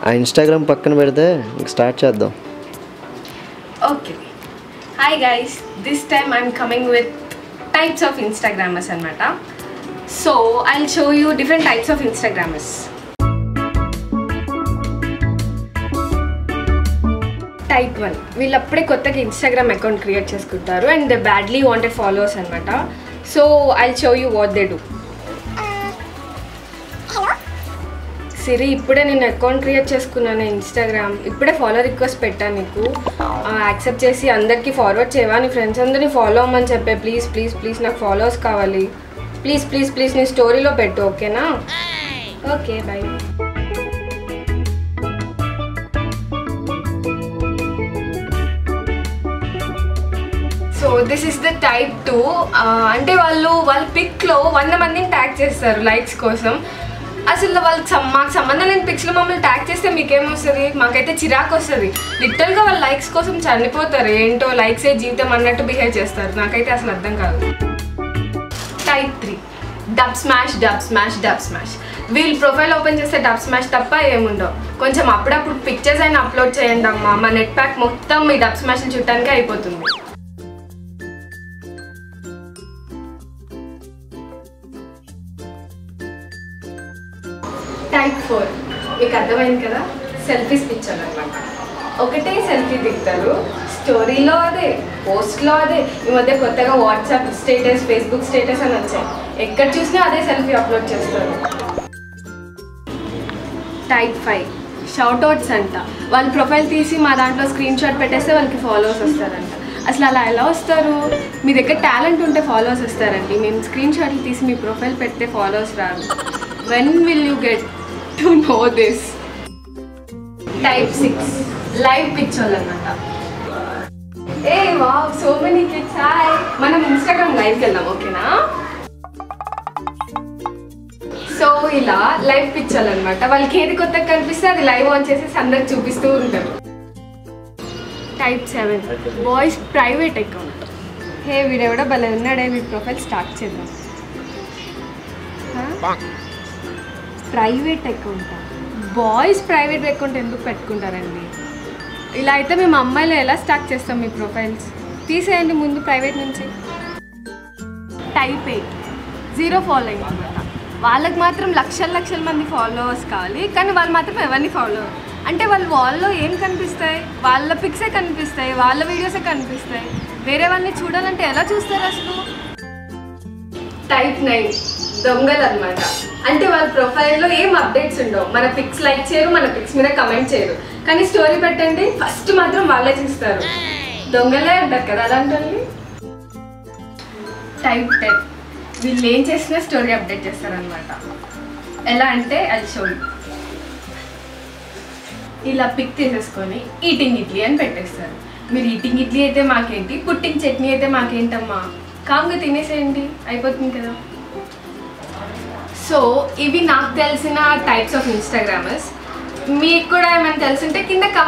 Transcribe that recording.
ఆ ఇన్స్టాగ్రామ్ పక్కన పెడితే స్టార్ట్ చేద్దాం. Okay, hi guys, this time I'm coming with types of Instagrammers అనమాట. So I will show you different types of Instagrammers. Type 1, వీళ్ళు అప్పుడే కొత్తగా ఇన్స్టాగ్రామ్ అకౌంట్ క్రియేట్ చేసుకుంటారు and they badly wanted followers అనమాట. So I will show you what they do. Siri, ఇప్పుడే నేను account create చేసుకున్నాను Instagram, ఇప్పుడే ఫాలో రిక్వెస్ట్ పెట్టాను నీకు, యాక్సెప్ట్ చేసి అందరికీ ఫార్వర్డ్ చేయవా? నీ ఫ్రెండ్స్ అందరినీ ఫాలో అవ్వమని చెప్పే. ప్లీజ్ ప్లీజ్ ప్లీజ్ నాకు ఫాలోవర్స్ కావాలి. ప్లీజ్ ప్లీజ్ ప్లీజ్ నీ స్టోరీలో పెట్టు, ఓకేనా? Okay, bye. So this is the type 2. అంటే వాళ్ళ పిక్లో 100 మందిని ట్యాగ్ చేస్తారు లైక్స్ కోసం. అసలు వాళ్ళకి మాకు సంబంధం లేని పిక్స్లో మమ్మల్ని ట్యాగ్ చేస్తే మీకేమొస్తుంది? మాకైతే చిరాకు వస్తుంది. లిటరల్గా వాళ్ళు లైక్స్ కోసం చనిపోతారు. ఏంటో లైక్సే జీవితం అన్నట్టు బిహేవ్ చేస్తారు. నాకైతే అసలు అర్థం కాదు. Type 3, dub smash dub smash dub smash. వీళ్ళు ప్రొఫైల్ ఓపెన్ చేస్తే డబ్ స్మాష్ తప్ప ఏముండవు. కొంచెం అప్పుడప్పుడు పిక్చర్స్ అయినా అప్లోడ్ చేయండి అమ్మా, మా నెట్ ప్యాక్ మొత్తం మీ డబ్ స్మాష్లు చుట్టానికే అయిపోతుంది. టైప్ 4, మీకు అర్థమైంది కదా, సెల్ఫీస్ పిక్చర్ అనమాట. ఒకటే సెల్ఫీ దిగుతారు, స్టోరీలో అదే, పోస్ట్లో అదే. ఈ మధ్య కొత్తగా వాట్సాప్ స్టేటస్, ఫేస్బుక్ స్టేటస్ అని వచ్చాయి. ఎక్కడ చూసినా అదే సెల్ఫీ అప్లోడ్ చేస్తారు. టైప్ 5, షౌట్అవుట్స్ అంట. వాళ్ళ ప్రొఫైల్ తీసి మా దాంట్లో స్క్రీన్ షాట్ పెట్టేస్తే వాళ్ళకి ఫాలోవర్స్ వస్తారంట. అసలు అలా ఎలా వస్తారు? మీ దగ్గర టాలెంట్ ఉంటే ఫాలోవర్స్ వస్తారండి. మేము స్క్రీన్ షాట్లు తీసి మీ ప్రొఫైల్ పెడితే ఫాలోవర్స్ రారు. When will you get to know this? Type 6, live పిక్చర్లు అనమాట. Eh wow, so many kids. Hi, మనం ఇన్స్టాగ్రామ్ లైవ్కి వెళ్దాం, ఓకేనా? సో ఇలా లైవ్ పిక్చర్లు అనమాట. వాళ్ళకి ఏది కొత్తగా కనిపిస్తే అది లైవ్ ఆన్ చేసేసి అందరికి చూపిస్తూ ఉంటారు. Type 7, boys private account. Hey, వీడెవడో భలే ఉన్నాడే, వీడి ప్రొఫైల్ స్టార్ట్ చేద్దాం. Private account, boys private account ఎందుకు పెట్టుకుంటారండి? ఇలా అయితే మేము అమ్మాయిలు ఎలా స్టార్ట్ చేస్తాం మీ ప్రొఫైల్స్? తీసేయండి ముందు ప్రైవేట్ నుంచి. టైప్ 8, 0 ఫాలోయింగ్ అనమాట. వాళ్ళకి మాత్రం లక్షల మంది ఫాలోవర్స్ కావాలి, కానీ వాళ్ళు మాత్రం ఎవరిని ఫాలో అంటే వాళ్ళలో ఏం కనిపిస్తాయి? వాళ్ళ పిక్సే కనిపిస్తాయి, వాళ్ళ వీడియోసే కనిపిస్తాయి. వేరే వాళ్ళని చూడాలంటే ఎలా చూస్తారు అసలు? టైప్ 9, దొంగలు అనమాట. అంటే వాళ్ళ ప్రొఫైల్లో ఏం అప్డేట్స్ ఉండవు. మన పిక్స్ లైక్ చేయరు, మన పిక్స్ మీద కమెంట్ చేయరు, కానీ స్టోరీ పెట్టండి ఫస్ట్ మాత్రం వాళ్ళే చూస్తారు. దొంగలే అంటారు కదా అలాంటి. టైప్ 10, వీళ్ళు ఏం చేసినా స్టోరీ అప్డేట్ చేస్తారనమాట. ఎలా అంటే అది షో. ఇలా పిక్ తీసేసుకొని ఈటింగ్ ఇడ్లీ అని పెట్టేస్తారు. మీరు ఈటింగ్ ఇడ్లీ అయితే మాకేంటి, పుట్టింగ్ చట్నీ అయితే మాకేంటమ్మా, కామ్గా తినేసేయండి, అయిపోతుంది కదా. సో ఇవి నాకు తెలిసిన టైప్స్ ఆఫ్ ఇన్స్టాగ్రామర్స్. మీకు కూడా ఏమైనా తెలుసుంటే కింద కమెంట్